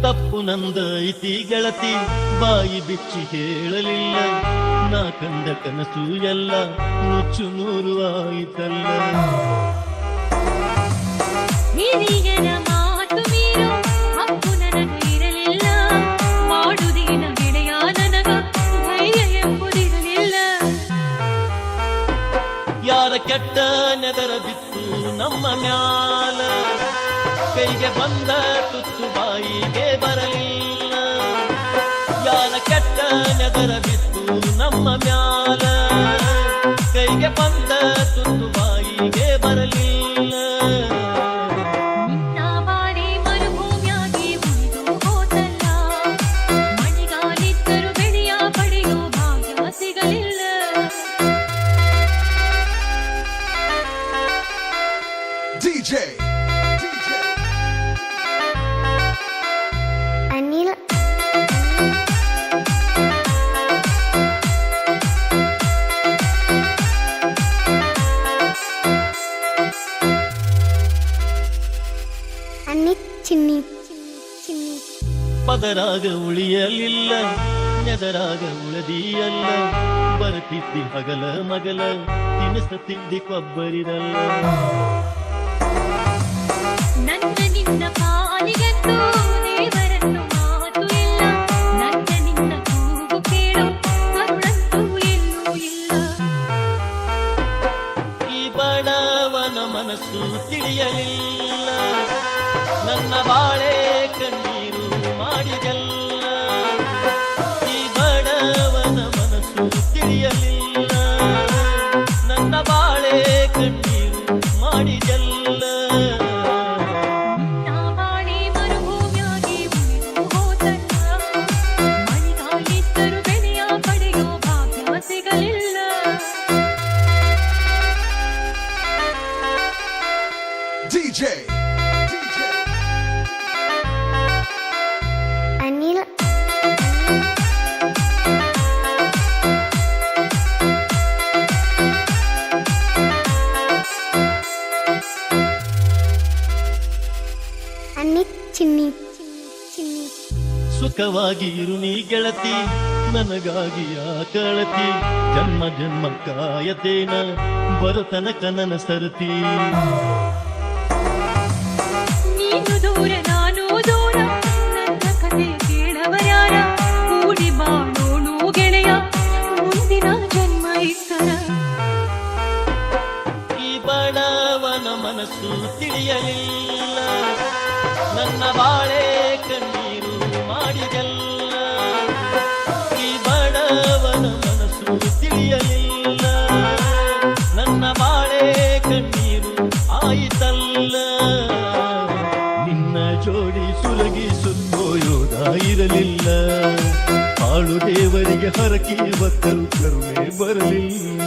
ತಪ್ಪು ನಂದ ಐತಿ ಗೆಳತಿ ಬಾಯಿ ಬಿಚ್ಚಿ ಹೇಳಲಿಲ್ಲ ನಾ ಕಂಡ ಕನಸು ಎಲ್ಲ ನುಚ್ಚು ನೂರು ಆಯಿತಲ್ಲ ಹಿರಿಯರ ಮಾತು ಮೀರು ಹಕ್ಕು ನನಗಿರಲಿಲ್ಲ ಮಾಡುವುದೇನ ಗೆಳೆಯ ನನಗ ಧೈರ್ಯ ಎಂಬುದಿರಲಿಲ್ಲ ಯಾರ ಕೆಟ್ಟ ನೆದರ ಬಿತ್ತು ನಮ್ಮ ಮ್ಯಾಲ ಕೈಗೆ ಬಂದ ತುತ್ತು ಬಾಯಿಗೆ ಬರಲಿಲ್ಲ ಯಾರ ಕೆಟ್ಟ ನೆದರ ಬಿತ್ತು ನಮ್ಮ ಮ್ಯಾಲ ಕೈಗೆ ಬಂದ ತುತ್ತು ಬಾಯಿಗೆ ಬರಲಿಲ್ಲ ನಿನ್ನ ಬಾರಿ ಮರುಭೂಮಿಯಾಗಿ ಉಳಿದು ಹೋತಲ್ಲ ಮಣಿಗಾಲಿದ್ದರು ಬೆಳೆಯ ಪಡೆಯೋ ಭಾಗ್ಯ ಸಿಗಲಿಲ್ಲ DJ ಅನಿಲ್ ಅನಿತ್ ಚಿನ್ನಿ ಚಿನ್ನಿ ಪದರಾಗ ಉಳಿಯಲಿಲ್ಲ ನೆದರಾಗ ಉಳದಿಯಲ್ಲ ಬರ್ತಿದ್ದಿ ಹಗಲ ಮಗಲ ತಿನಿಸ ತಿದ್ದಿ ಕೊಬ್ಬರಿರಲ್ಲ ನನ್ನ ನಿನ್ನ ಪಾಲಿಗಂತೂ ದೇವರನ್ನು ಮಾತು ಇಲ್ಲ ನನ್ನ ನಿನ್ನ ಕೂಗು ಕೇಳು ಕರುಣಂತೂ ಎಲ್ಲೂ ಇಲ್ಲ ಈ ಬಡವನ ಮನಸ್ಸು ತಿಳಿಯಲಿಲ್ಲ ನನ್ನ ಬಾಳೆ ಕಣ್ಣೀರು ಮಾಡಿದಲ್ಲ ಈ ಬಡವನ ಮನಸ್ಸು ತಿಳಿಯಲಿಲ್ಲ ನನ್ನ ಬಾಳೆ ಕಣ್ಣೀರು ಮಾಡಿದಲ್ಲ ನಿನ್ನ ಬಾಳಿ ಮರುಭೂಮಿಯಾಗಿ ಉಳಿದು ಹೋತಲ್ಲ ಮಣಿಗಾಲಿದ್ದರು ಬೆಳೆಯ ಪಡೆಯೋ ಭಾಗ್ಯ ಸಿಗಲಿಲ್ಲ DJ ಅನಿಲ್ ಅನಿತ್ ಚಿನ್ನಿ ಚಿನ್ನಿ ಸುಖವಾಗಿ ಇರು ನೀ ಗೆಳತಿ ನನಗಾಗಿ ಕಳತಿ ಜನ್ಮ ಜನ್ಮ ಕಾಯತೇನ ಬರತನಕ ನನ್ನ ಸರತಿ ನೀನು ದೂರ ನಾನು ದೂರ ನನ್ನ ಕಥೆ ಕೇಳವರ್ಯಾರ ಕೂಡಿ ಬಾಳೋಣು ಗೆಳೆಯ ಮುಂದಿನ ಜನ್ಮ ಇತ್ತರ ಈ ಬಡವನ ಮನಸ್ಸು ತಿಳಿಯಲಿಲ್ಲ ನನ್ನ ಬಾಳೆ ಕಣ್ಣೀರು ಮಾಡಿದಲ್ಲ ಈ ಬಡವನ ಮನಸ್ಸು ತಿಳಿಯಲಿಲ್ಲ ನನ್ನ ಬಾಳೆ ಕಣ್ಣೀರು ಆಯಿತಲ್ಲ ನಿನ್ನ ಜೋಡಿ ಸುಲಗಿಸುತ್ತೋ ಯೋಧ ಇರಲಿಲ್ಲ ಆಳು ದೇವರಿಗೆ ಹರಕೆ ಬತ್ತಲು ಕರುಣೆ ಬರಲಿಲ್ಲ